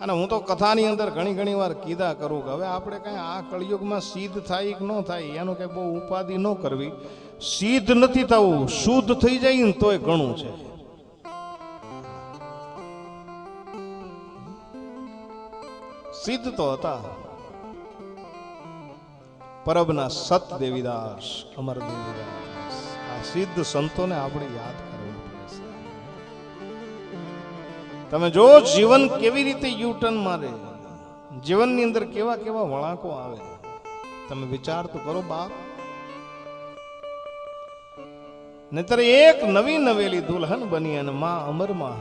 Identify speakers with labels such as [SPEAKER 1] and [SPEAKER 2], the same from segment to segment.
[SPEAKER 1] અને હું તો કથાની અંદર ઘણી ઘણી વાર કીધા કરું કે હવે આપણે કઈ આ કળિયુગમાં સિદ્ધ થાય કે ન થાય એનું કઈ બહુ ઉપાધિ ન કરવી. સિદ્ધ નથી થવું, શુદ્ધ થઈ જાય ને તોય ઘણું છે. સિદ્ધ તો હતા પરબના સત દેવીદાસ, અમર દેવીદાસ. આ સિદ્ધ સંતોને આપણે યાદ કરવું પડે છે. તમે જો જીવન કેવી રીતે યુટર્ન મારે, જીવનની અંદર કેવા કેવા વળાંકો આવે, તમે વિચાર તો કરો બાપ. નહીતર એક નવી નવેલી દુલ્હન બની અને માં અમરમાં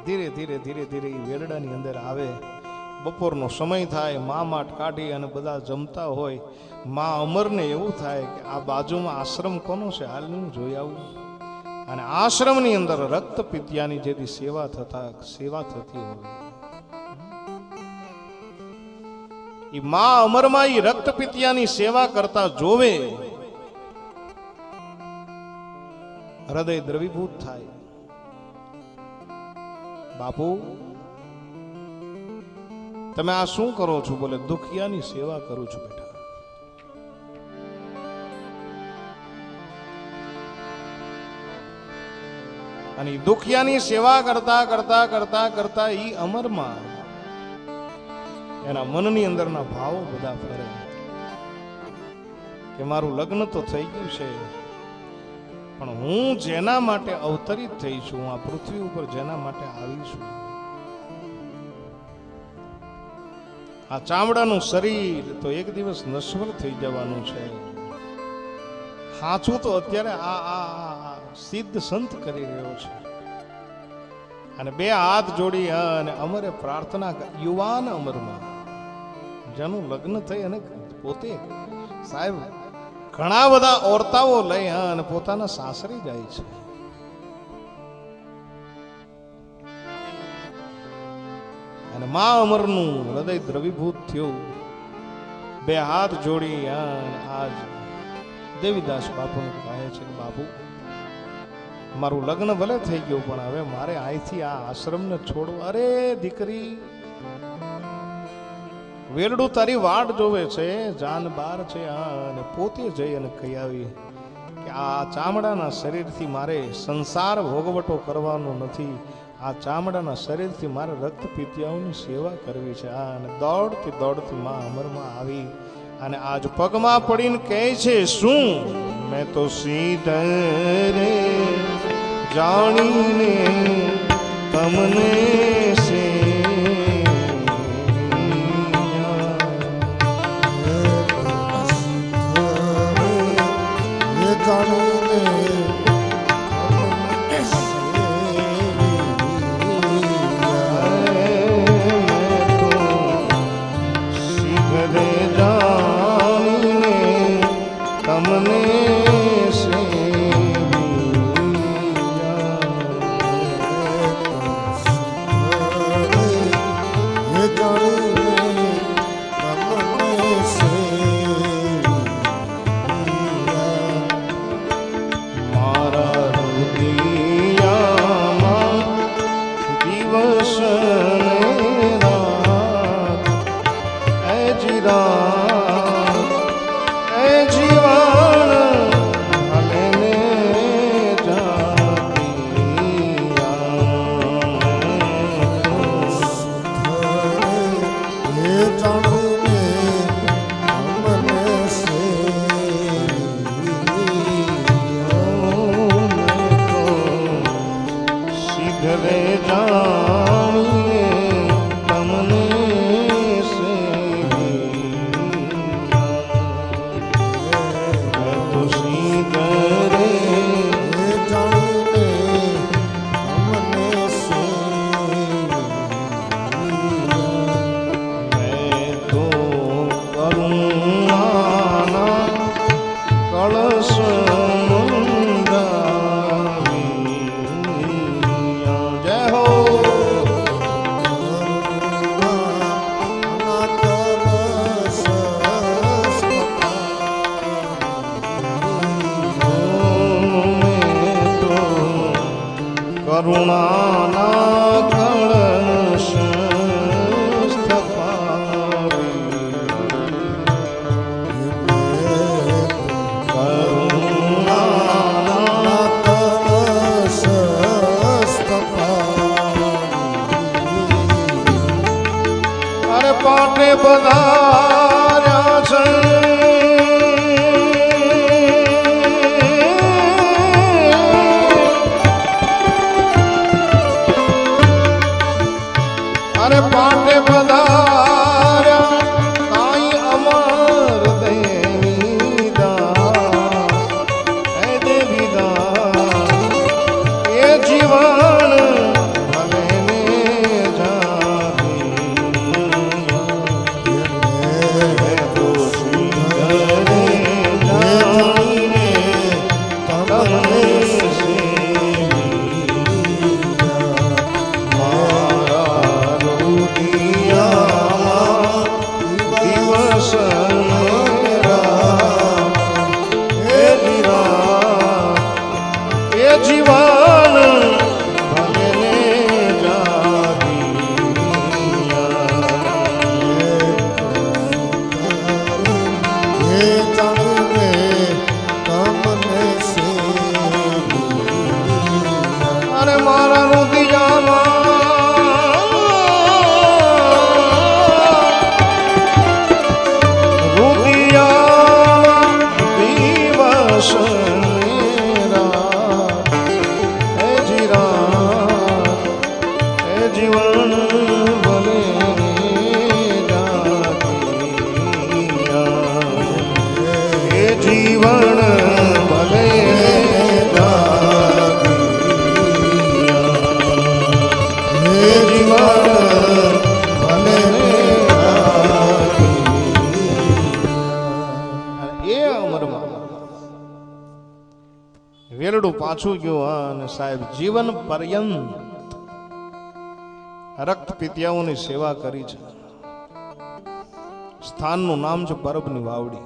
[SPEAKER 1] ધીરે ધીરે ધીરે ધીરે વેરડાની અંદર આવે. બપોરનો સમય થાય, મા માટ કાઢી અને બધા જમતા હોય. મા અમરને એવું થાય કે આ બાજુમાં આશ્રમ કોનો છે, હાલનું જોઈ આવું. અને આશ્રમની અંદર રક્ત પિત્યાની જેથી સેવા થતી હોય, એ મા અમરમાં એ રક્ત પિત્યાની સેવા કરતા જોવે, હૃદય દ્રવીભૂત થાય. બાપુ તમે આ શું કરો છો? બોલે દુખિયાની સેવા કરું છું બેટા. અને દુખિયાની સેવા કરતા કરતા કરતા કરતા ઈ અમરમાં એના મનની અંદરના ભાવો બધા ફરે કે મારું લગ્ન તો થઈ ગયું છે, પણ હું જેના માટે અવતરિત થઈ છું, આ પૃથ્વી ઉપર જેના માટે આવી છું, આ ચામડાનું શરીર તો એક દિવસ નશ્વર થઈ જવાનું છે. સાચું તો અત્યારે આ સિદ્ધ સંત કરી રહ્યો છે. અને બે હાથ જોડી અને અમરે પ્રાર્થના, યુવાન અમરમાં જેનું લગ્ન થઈ અને પોતે સાહેબ ઘણા બધા ઓરતાઓ લઈ અને પોતાના સાસરી જાય છે. અને મા અમરનું હૃદય દ્રવીભૂત થયું. બે હાથ જોડી આજ દેવીદાસ બાપુને કહે છે કે બાપુ મારું લગ્ન ભલે થઈ ગયું, પણ હવે મારે અહીંથી આ આશ્રમને છોડવું. અરે દીકરી, વેરડું તારી વાટ જોવે છે, જાન બાર છે. અને પોતે જઈ અને કહી આવી કે આ ચામડાના શરીરથી મારે સંસાર ભોગવટો કરવાનો નથી, આ ચામડાના શરીરથી મારે રક્ત પિત્યાઓની સેવા કરવી છે. અને દોડતી દોડતી માં અમરમાં આવી અને આજ પગમાં પડીને કહે છે શું? મેં તો સીધ રે જાણીને તમને સે પાટે પધાર્યા છે અરે પાટે પધાર્યા કાઈ અમર દેવી દાસ હે દેવી દાસ એ જીવન ભલે ને જાવી તો શ્રી જાણીને તમને જીવન ભલે અરે મારા રુદિયામાં દિવસ જીવન ભલે એ જીવન ભલે એ જીવન ભલે એ અમરમાં વેરડું પાછું ગયું અને સાહેબ જીવન પર્યંત રક્ત પિતિયાઓની સેવા કરી છે. સ્થાનનું નામ છે પરબની વાવડી.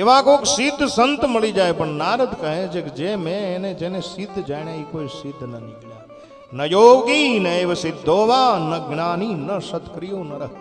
[SPEAKER 1] એવા કોક સિદ્ધ સંત મળી જાય, પણ નારદ કહે છે કે જે મેં એને જેને સિદ્ધ જાણ્યા એ કોઈ સિદ્ધ ન નીકળ્યા. ન યોગી ન એવ સિદ્ધોવા ન જ્ઞાની ન સત્ક્રિયો નરઃ.